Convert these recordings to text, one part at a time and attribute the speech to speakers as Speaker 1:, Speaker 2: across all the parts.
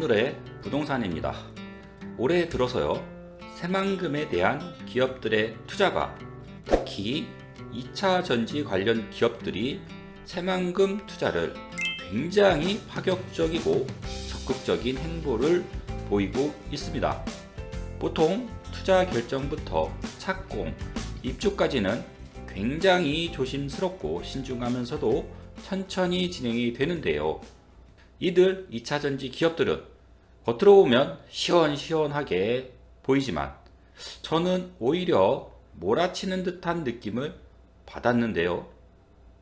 Speaker 1: 오늘의 부동산입니다. 올해 들어서요, 새만금에 대한 기업들의 투자가, 특히 2차 전지 관련 기업들이 새만금 투자를 굉장히 파격적이고 적극적인 행보를 보이고 있습니다. 보통 투자 결정부터 착공, 입주까지는 굉장히 조심스럽고 신중하면서도 천천히 진행이 되는데요. 이들 2차 전지 기업들은 겉으로 보면 시원시원하게 보이지만 저는 오히려 몰아치는 듯한 느낌을 받았는데요.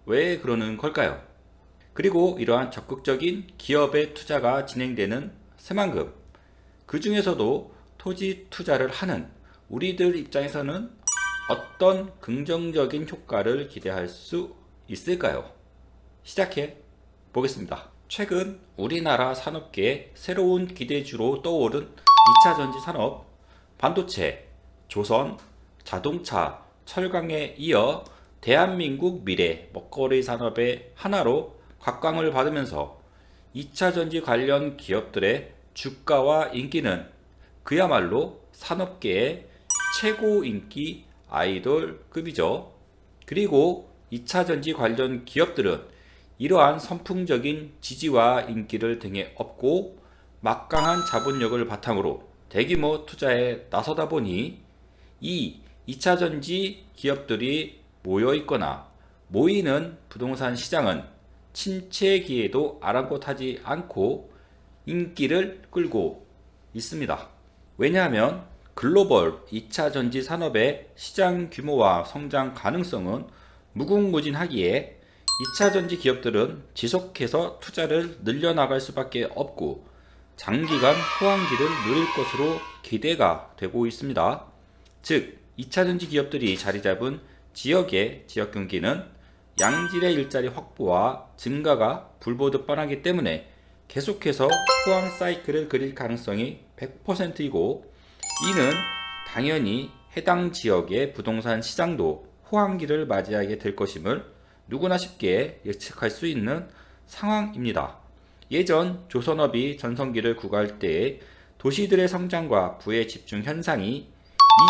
Speaker 1: 왜 그러는 걸까요? 그리고 이러한 적극적인 기업의 투자가 진행되는 새만금, 그 중에서도 토지 투자를 하는 우리들 입장에서는 어떤 긍정적인 효과를 기대할 수 있을까요? 시작해 보겠습니다. 최근 우리나라 산업계의 새로운 기대주로 떠오른 2차 전지 산업, 반도체, 조선, 자동차, 철강에 이어 대한민국 미래 먹거리 산업의 하나로 각광을 받으면서 2차 전지 관련 기업들의 주가와 인기는 그야말로 산업계의 최고 인기 아이돌급이죠. 그리고 2차 전지 관련 기업들은 이러한 선풍적인 지지와 인기를 등에 업고 막강한 자본력을 바탕으로 대규모 투자에 나서다 보니 이 2차 전지 기업들이 모여 있거나 모이는 부동산 시장은 침체기에도 아랑곳하지 않고 인기를 끌고 있습니다. 왜냐하면 글로벌 2차 전지 산업의 시장 규모와 성장 가능성은 무궁무진하기에 2차 전지 기업들은 지속해서 투자를 늘려나갈 수밖에 없고 장기간 호황기를 누릴 것으로 기대가 되고 있습니다. 즉, 2차 전지 기업들이 자리 잡은 지역의 지역 경기는 양질의 일자리 확보와 증가가 불보듯 뻔하기 때문에 계속해서 호황 사이클을 그릴 가능성이 100%이고 이는 당연히 해당 지역의 부동산 시장도 호황기를 맞이하게 될 것임을 누구나 쉽게 예측할 수 있는 상황입니다. 예전 조선업이 전성기를 구가할 때 도시들의 성장과 부의 집중 현상이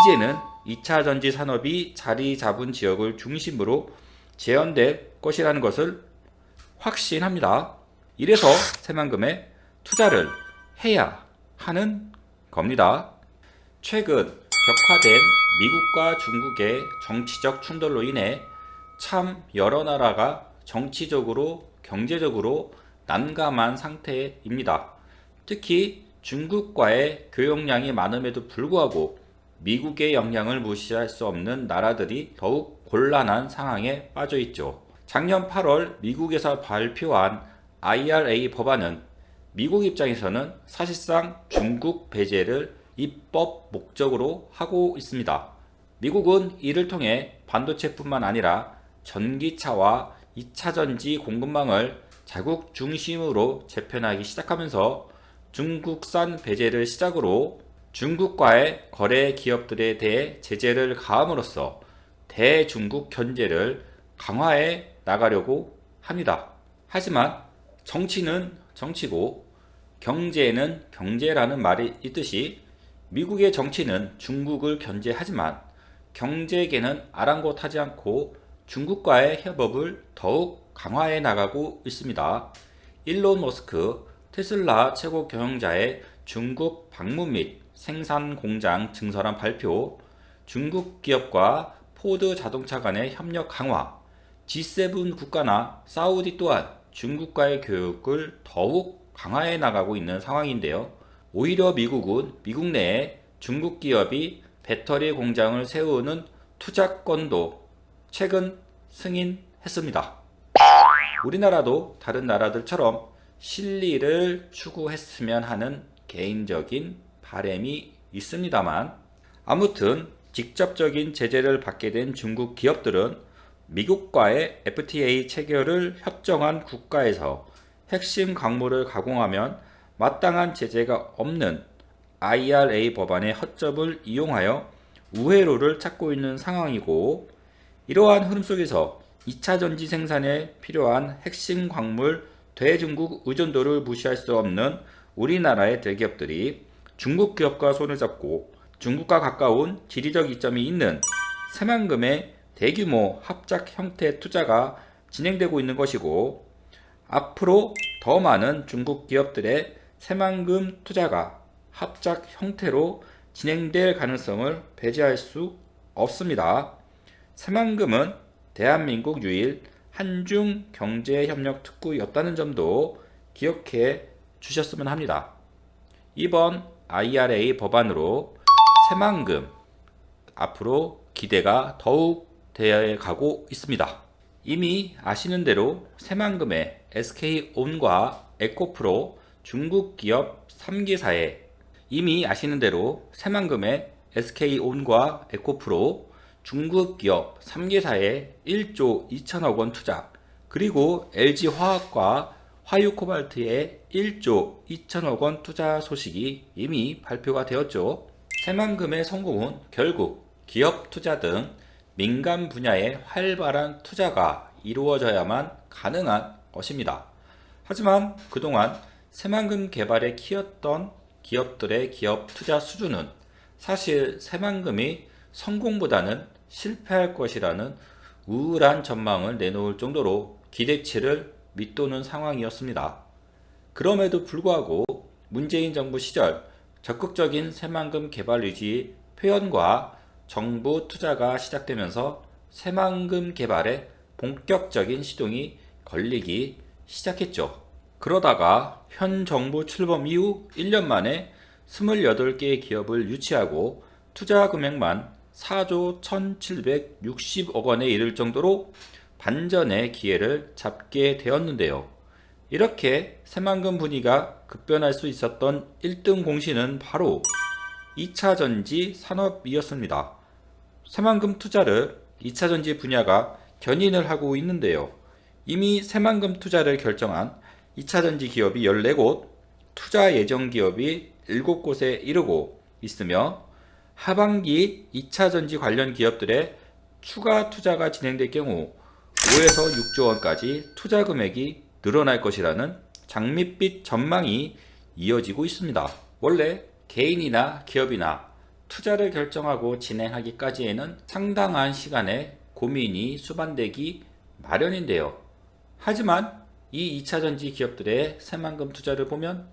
Speaker 1: 이제는 2차 전지 산업이 자리 잡은 지역을 중심으로 재현될 것이라는 것을 확신합니다. 이래서 새만금에 투자를 해야 하는 겁니다. 최근 격화된 미국과 중국의 정치적 충돌로 인해 참 여러 나라가 정치적으로 경제적으로 난감한 상태입니다. 특히 중국과의 교역량이 많음에도 불구하고 미국의 영향을 무시할 수 없는 나라들이 더욱 곤란한 상황에 빠져 있죠. 작년 8월 미국에서 발표한 IRA 법안은 미국 입장에서는 사실상 중국 배제를 입법 목적으로 하고 있습니다. 미국은 이를 통해 반도체뿐만 아니라 전기차와 2차 전지 공급망을 자국 중심으로 재편하기 시작하면서 중국산 배제를 시작으로 중국과의 거래 기업들에 대해 제재를 가함으로써 대중국 견제를 강화해 나가려고 합니다. 하지만 정치는 정치고 경제는 경제라는 말이 있듯이 미국의 정치는 중국을 견제하지만 경제계는 아랑곳하지 않고 중국과의 협업을 더욱 강화해 나가고 있습니다. 일론 머스크 테슬라 최고 경영자의 중국 방문 및 생산 공장 증설안 발표, 중국 기업과 포드 자동차 간의 협력 강화, G7 국가나 사우디 또한 중국과의 교역을 더욱 강화해 나가고 있는 상황인데요. 오히려 미국은 미국 내에 중국 기업이 배터리 공장을 세우는 투자권도 최근 승인했습니다. 우리나라도 다른 나라들처럼 실리를 추구했으면 하는 개인적인 바람이 있습니다만 아무튼 직접적인 제재를 받게 된 중국 기업들은 미국과의 FTA 체결을 협정한 국가에서 핵심 광물을 가공하면 마땅한 제재가 없는 IRA 법안의 허점을 이용하여 우회로를 찾고 있는 상황이고 이러한 흐름 속에서 2차 전지 생산에 필요한 핵심 광물 대중국 의존도를 무시할 수 없는 우리나라의 대기업들이 중국 기업과 손을 잡고 중국과 가까운 지리적 이점이 있는 새만금의 대규모 합작 형태 투자가 진행되고 있는 것이고, 앞으로 더 많은 중국 기업들의 새만금 투자가 합작 형태로 진행될 가능성을 배제할 수 없습니다. 새만금은 대한민국 유일 한중 경제협력 특구였다는 점도 기억해 주셨으면 합니다. 이번 IRA 법안으로 새만금 앞으로 기대가 더욱 되어가고 있습니다. 이미 아시는 대로 새만금의 SK온과 에코프로 중국 기업 3개사에 SK온과 에코프로 중국 기업 3개사에 1조 2천억 원 투자, 그리고 LG화학과 화유코발트에 1조 2천억 원 투자 소식이 이미 발표가 되었죠. 새만금의 성공은 결국 기업 투자 등 민간 분야의 활발한 투자가 이루어져야만 가능한 것입니다. 하지만 그동안 새만금 개발에 키웠던 기업들의 기업 투자 수준은 사실 새만금이 성공보다는 실패할 것이라는 우울한 전망을 내놓을 정도로 기대치를 밑도는 상황이었습니다. 그럼에도 불구하고 문재인 정부 시절 적극적인 새만금 개발 의지 표현과 정부 투자가 시작되면서 새만금 개발에 본격적인 시동이 걸리기 시작했죠. 그러다가 현 정부 출범 이후 1년 만에 28개의 기업을 유치하고 투자 금액만 4조 1,760억 원에 이를 정도로 반전의 기회를 잡게 되었는데요. 이렇게 새만금 분위기가 급변할 수 있었던 1등 공신은 바로 2차전지 산업이었습니다. 새만금 투자를 2차전지 분야가 견인을 하고 있는데요. 이미 새만금 투자를 결정한 2차전지 기업이 14곳, 투자 예정 기업이 7곳에 이르고 있으며, 하반기 2차전지 관련 기업들의 추가 투자가 진행될 경우 5에서 6조 원까지 투자 금액이 늘어날 것이라는 장밋빛 전망이 이어지고 있습니다. 원래 개인이나 기업이나 투자를 결정하고 진행하기까지에는 상당한 시간의 고민이 수반되기 마련인데요. 하지만 이 2차전지 기업들의 새만금 투자를 보면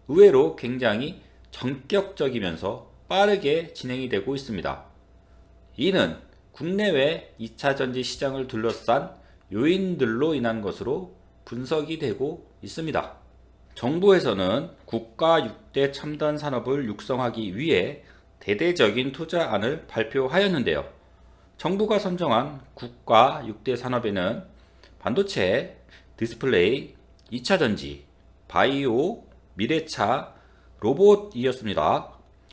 Speaker 1: 의외로 굉장히 전격적이면서 빠르게 진행이 되고 있습니다. 이는 국내외 2차전지 시장을 둘러싼 요인들로 인한 것으로 분석이 되고 있습니다. 정부에서는 국가 6대 첨단 산업을 육성하기 위해 대대적인 투자안을 발표하였는데요. 정부가 선정한 국가 6대 산업에는 반도체, 디스플레이, 2차전지, 바이오, 미래차, 로봇이었습니다.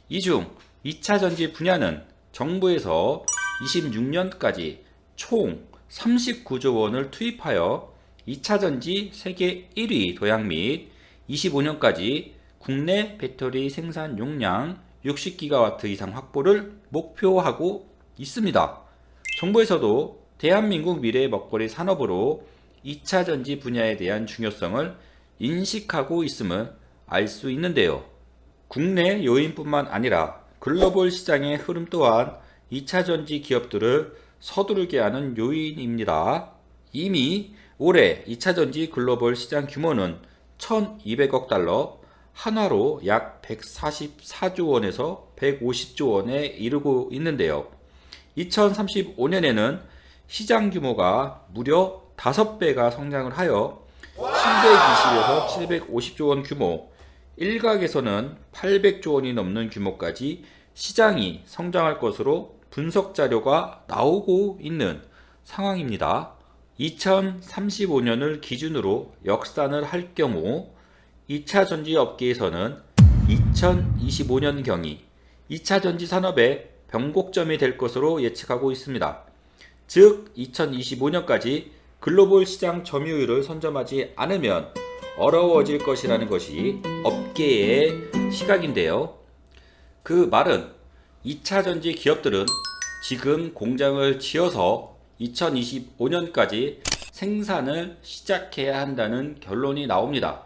Speaker 1: 이 중 2차전지 분야는 정부에서 26년까지 총 39조 원을 투입하여 2차전지 세계 1위 도약 및 25년까지 국내 배터리 생산 용량 60기가와트 이상 확보를 목표하고 있습니다. 정부에서도 대한민국 미래의 먹거리 산업으로 2차전지 분야에 대한 중요성을 인식하고 있음을 알 수 있는데요. 국내 요인뿐만 아니라 글로벌 시장의 흐름 또한 2차전지 기업들을 서두르게 하는 요인입니다. 이미 올해 2차전지 글로벌 시장 규모는 1,200억 달러, 한화로 약 144조 원에서 150조 원에 이르고 있는데요. 2035년에는 시장 규모가 무려 5배가 성장을 하여 720에서 750조 원 규모, 일각에서는 800조 원이 넘는 규모까지 시장이 성장할 것으로 분석 자료가 나오고 있는 상황입니다. 2035년을 기준으로 역산을 할 경우 2차전지 업계에서는 2025년경이 2차전지 산업의 변곡점이 될 것으로 예측하고 있습니다. 즉 2025년까지 글로벌 시장 점유율을 선점하지 않으면 어려워질 것이라는 것이 업계의 시각인데요. 그 말은 2차전지 기업들은 지금 공장을 지어서 2025년까지 생산을 시작해야 한다는 결론이 나옵니다.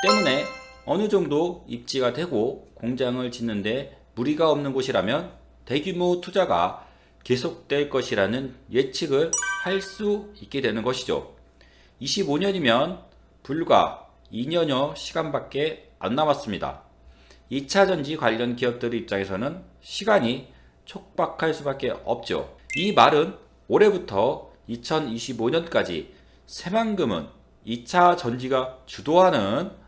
Speaker 1: 때문에 어느 정도 입지가 되고 공장을 짓는데 무리가 없는 곳이라면 대규모 투자가 계속될 것이라는 예측을 할 수 있게 되는 것이죠. 25년이면 불과 2년여 시간밖에 안 남았습니다. 2차전지 관련 기업들의 입장에서는 시간이 촉박할 수밖에 없죠. 이 말은 올해부터 2025년까지 새만금은 2차 전지가 주도하는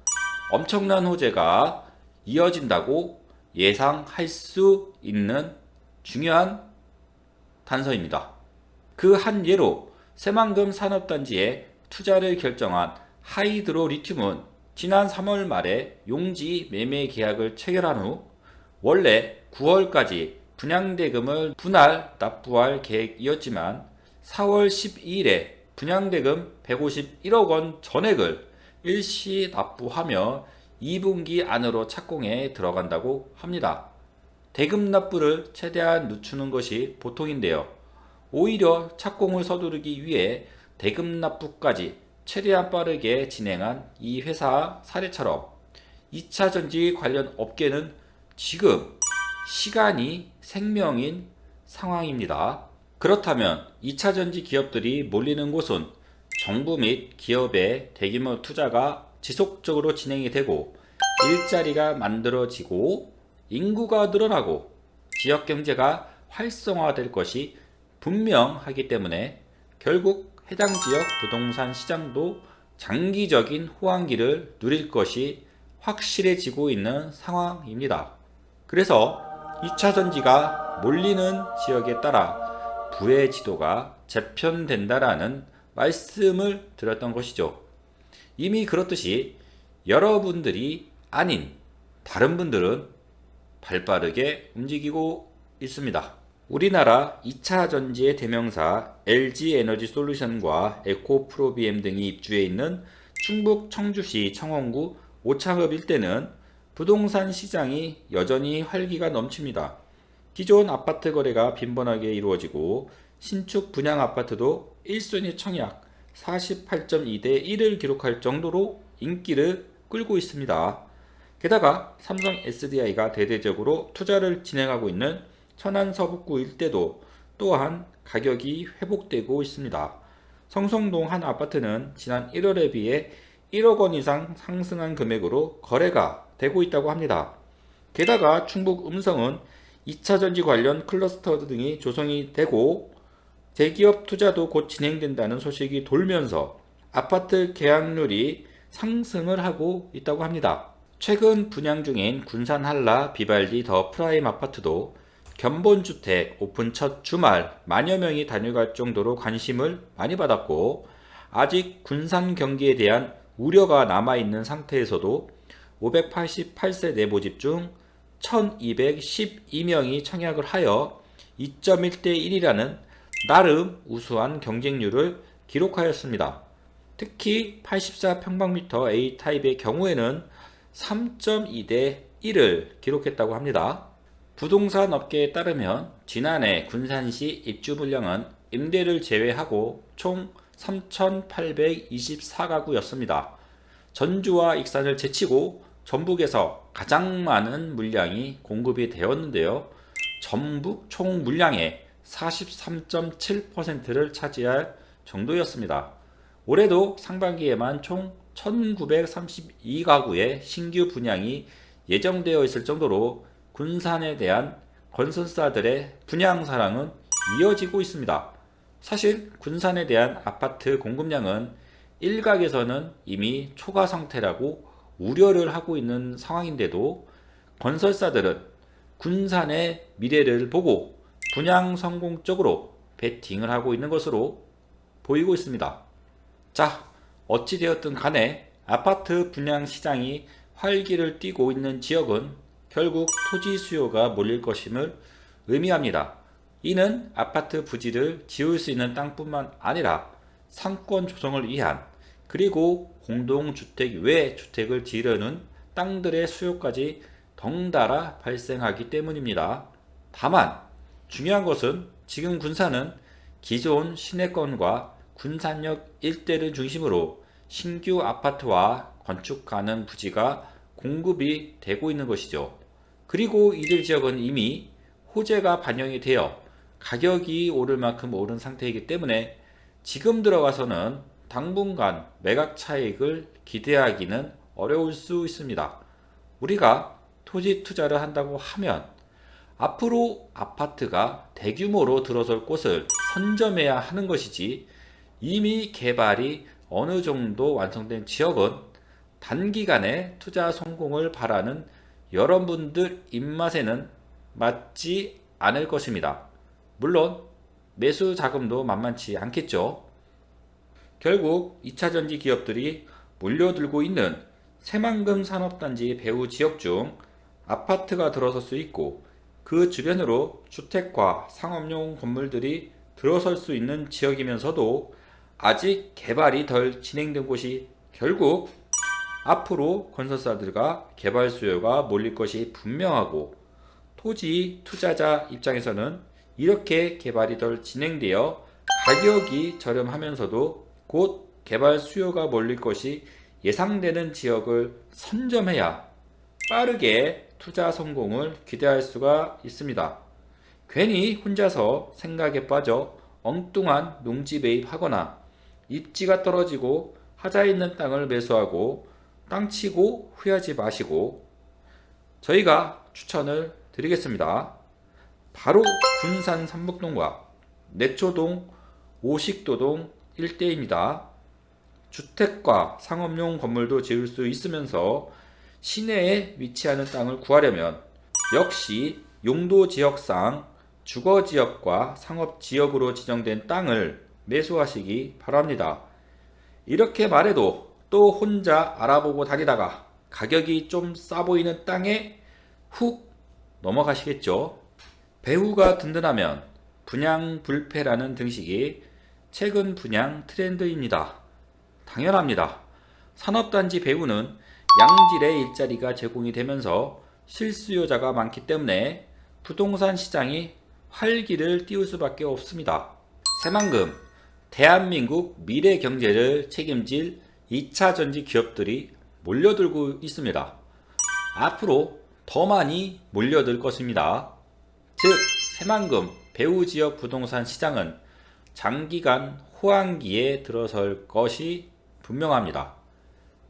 Speaker 1: 엄청난 호재가 이어진다고 예상할 수 있는 중요한 단서입니다. 그 한 예로 새만금 산업단지에 투자를 결정한 하이드로 리튬은 지난 3월 말에 용지 매매 계약을 체결한 후 원래 9월까지 분양대금을 분할 납부할 계획이었지만 4월 12일에 분양대금 151억 원 전액을 일시 납부하며 2분기 안으로 착공에 들어간다고 합니다. 대금 납부를 최대한 늦추는 것이 보통인데요. 오히려 착공을 서두르기 위해 대금 납부까지 최대한 빠르게 진행한 이 회사 사례처럼 2차전지 관련 업계는 지금 시간이 생명인 상황입니다. 그렇다면 2차전지 기업들이 몰리는 곳은 정부 및 기업의 대규모 투자가 지속적으로 진행이 되고 일자리가 만들어지고 인구가 늘어나고 지역 경제가 활성화될 것이 분명하기 때문에 결국 해당 지역 부동산 시장도 장기적인 호황기를 누릴 것이 확실해지고 있는 상황입니다. 그래서 2차전지가 몰리는 지역에 따라 부의 지도가 재편된다라는 말씀을 드렸던 것이죠. 이미 그렇듯이 여러분들이 아닌 다른 분들은 발빠르게 움직이고 있습니다. 우리나라 2차전지의 대명사 LG에너지솔루션과 에코프로비엠 등이 입주해 있는 충북 청주시 청원구 오창읍 일대는 부동산 시장이 여전히 활기가 넘칩니다. 기존 아파트 거래가 빈번하게 이루어지고 신축 분양 아파트도 1순위 청약 48.2대 1을 기록할 정도로 인기를 끌고 있습니다. 게다가 삼성 SDI가 대대적으로 투자를 진행하고 있는 천안 서북구 일대도 또한 가격이 회복되고 있습니다. 성성동 한 아파트는 지난 1월에 비해 1억 원 이상 상승한 금액으로 거래가 되고 있다고 합니다. 게다가 충북 음성은 2차전지 관련 클러스터 등이 조성이 되고 대기업 투자도 곧 진행된다는 소식이 돌면서 아파트 계약률이 상승을 하고 있다고 합니다. 최근 분양 중인 군산 한라 비발디 더 프라임 아파트도 견본주택 오픈 첫 주말 만여 명이 다녀갈 정도로 관심을 많이 받았고 아직 군산 경기에 대한 우려가 남아있는 상태에서도 588세대 모집 중 1212명이 청약을 하여 2.1대 1이라는 나름 우수한 경쟁률을 기록하였습니다. 특히 84평방미터 A타입의 경우에는 3.2대 1을 기록했다고 합니다. 부동산 업계에 따르면 지난해 군산시 입주 물량은 임대를 제외하고 총 3,824가구였습니다. 전주와 익산을 제치고 전북에서 가장 많은 물량이 공급이 되었는데요. 전북 총 물량의 43.7%를 차지할 정도였습니다. 올해도 상반기에만 총 1932가구의 신규 분양이 예정되어 있을 정도로 군산에 대한 건설사들의 분양 사랑은 이어지고 있습니다. 사실 군산에 대한 아파트 공급량은 일각에서는 이미 초과 상태라고 우려를 하고 있는 상황인데도 건설사들은 군산의 미래를 보고 분양 성공 쪽으로 베팅을 하고 있는 것으로 보이고 있습니다. 자, 어찌되었든 간에 아파트 분양 시장이 활기를 띠고 있는 지역은 결국 토지 수요가 몰릴 것임을 의미합니다. 이는 아파트 부지를 지을 수 있는 땅뿐만 아니라 상권 조성을 위한 그리고 공동주택 외 주택을 지으려는 땅들의 수요까지 덩달아 발생하기 때문입니다. 다만 중요한 것은 지금 군산은 기존 시내권과 군산역 일대를 중심으로 신규 아파트와 건축 가능 부지가 공급이 되고 있는 것이죠. 그리고 이들 지역은 이미 호재가 반영이 되어 가격이 오를 만큼 오른 상태이기 때문에 지금 들어가서는 당분간 매각 차익을 기대하기는 어려울 수 있습니다. 우리가 토지 투자를 한다고 하면 앞으로 아파트가 대규모로 들어설 곳을 선점해야 하는 것이지, 이미 개발이 어느 정도 완성된 지역은 단기간에 투자 성공을 바라는 여러분들 입맛에는 맞지 않을 것입니다. 물론 매수 자금도 만만치 않겠죠. 결국 2차전지 기업들이 몰려들고 있는 새만금 산업단지 배후 지역 중 아파트가 들어설 수 있고, 그 주변으로 주택과 상업용 건물들이 들어설 수 있는 지역이면서도 아직 개발이 덜 진행된 곳이, 결국 앞으로 건설사들과 개발 수요가 몰릴 것이 분명하고, 토지 투자자 입장에서는 이렇게 개발이 덜 진행되어 가격이 저렴하면서도 곧 개발 수요가 몰릴 것이 예상되는 지역을 선점해야 빠르게 투자 성공을 기대할 수가 있습니다. 괜히 혼자서 생각에 빠져 엉뚱한 농지 매입하거나 입지가 떨어지고 하자 있는 땅을 매수하고 땅 치고 후회하지 마시고, 저희가 추천을 드리겠습니다. 바로 군산 삼북동과 내초동, 오식도동 일대입니다. 주택과 상업용 건물도 지을 수 있으면서 시내에 위치하는 땅을 구하려면 역시 용도지역상 주거지역과 상업지역으로 지정된 땅을 매수하시기 바랍니다. 이렇게 말해도 또 혼자 알아보고 다니다가 가격이 좀 싸 보이는 땅에 훅 넘어가시겠죠. 배후가 든든하면 분양 불패라는 등식이 최근 분양 트렌드입니다. 당연합니다. 산업단지 배후는 양질의 일자리가 제공이 되면서 실수요자가 많기 때문에 부동산 시장이 활기를 띄울 수밖에 없습니다. 새만금, 대한민국 미래 경제를 책임질 2차 전지 기업들이 몰려들고 있습니다. 앞으로 더 많이 몰려들 것입니다. 즉, 새만금 배후 지역 부동산 시장은 장기간 호황기에 들어설 것이 분명합니다.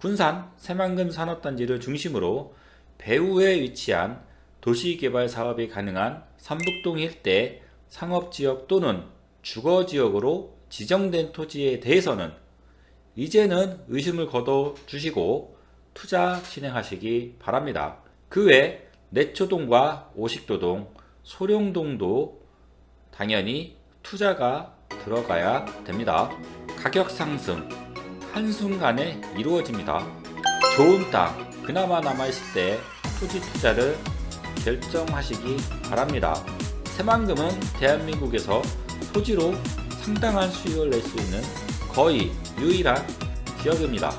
Speaker 1: 군산 새만금 산업단지를 중심으로 배후에 위치한 도시개발 사업이 가능한 삼북동 일대 상업지역 또는 주거지역으로 지정된 토지에 대해서는 이제는 의심을 거둬 주시고 투자 진행하시기 바랍니다. 그 외 내초동과 오식도동, 소룡동도 당연히 투자가 들어가야 됩니다. 가격 상승 한순간에 이루어집니다. 좋은 땅 그나마 남아있을 때 토지 투자를 결정하시기 바랍니다. 새만금은 대한민국에서 토지로 상당한 수익을 낼 수 있는 거의 유일한 지역입니다.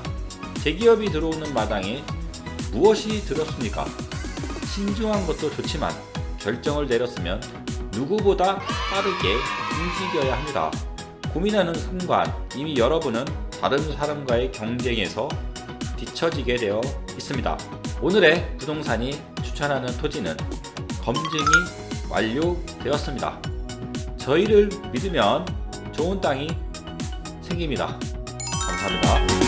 Speaker 1: 대기업이 들어오는 마당에 무엇이 들었습니까? 신중한 것도 좋지만 결정을 내렸으면 누구보다 빠르게 움직여야 합니다. 고민하는 순간 이미 여러분은 다른 사람과의 경쟁에서 뒤처지게 되어 있습니다. 오늘의 부동산이 추천하는 토지는 검증이 완료되었습니다. 저희를 믿으면 좋은 땅이 생깁니다. 감사합니다.